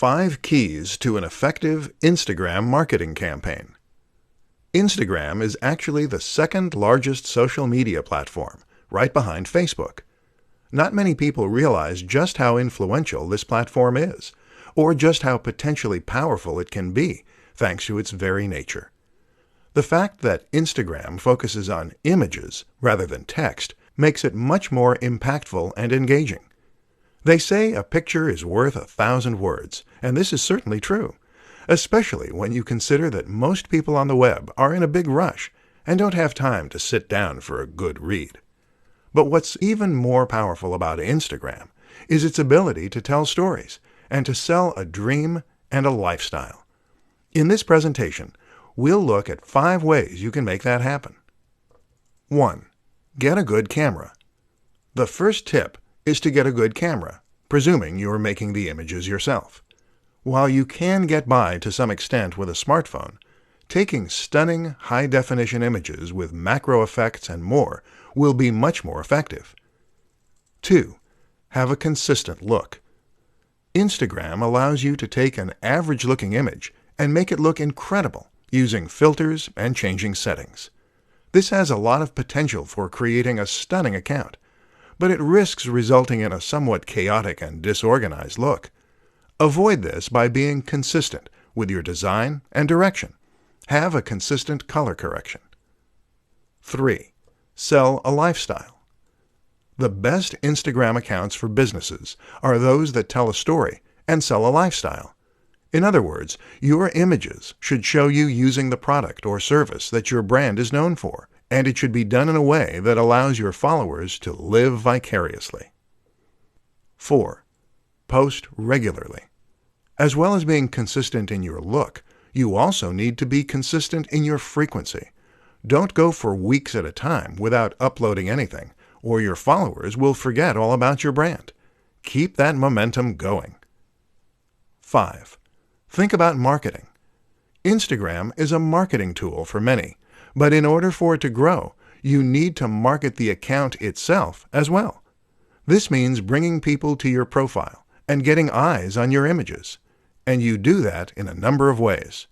5 keys to an effective Instagram marketing campaign. Instagram is actually the second largest social media platform, right behind Facebook. Not many people realize just how influential this platform is, or just how potentially powerful it can be, thanks to its very nature. The fact that Instagram focuses on images rather than text makes it much more impactful and engaging. They say a picture is worth 1,000 words, and this is certainly true, especially when you consider that most people on the web are in a big rush and don't have time to sit down for a good read. But what's even more powerful about Instagram is its ability to tell stories and to sell a dream and a lifestyle. In this presentation, we'll look at 5 ways you can make that happen. 1. Get a good camera. The first tip is to get a good camera, presuming you're making the images yourself. While you can get by to some extent with a smartphone, taking stunning high-definition images with macro effects and more will be much more effective. 2. Have a consistent look. Instagram allows you to take an average-looking image and make it look incredible using filters and changing settings. This has a lot of potential for creating a stunning account, but it risks resulting in a somewhat chaotic and disorganized look. Avoid this by being consistent with your design and direction. Have a consistent color correction. 3. Sell a lifestyle. The best Instagram accounts for businesses are those that tell a story and sell a lifestyle. In other words, your images should show you using the product or service that your brand is known for, and it should be done in a way that allows your followers to live vicariously. 4. Post regularly. As well as being consistent in your look, you also need to be consistent in your frequency. Don't go for weeks at a time without uploading anything, or your followers will forget all about your brand. Keep that momentum going. 5. Think about marketing. Instagram is a marketing tool for many, but in order for it to grow, you need to market the account itself as well. This means bringing people to your profile and getting eyes on your images. And you do that in a number of ways.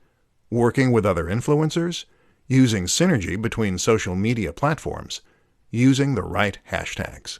Working with other influencers, using synergy between social media platforms, using the right hashtags.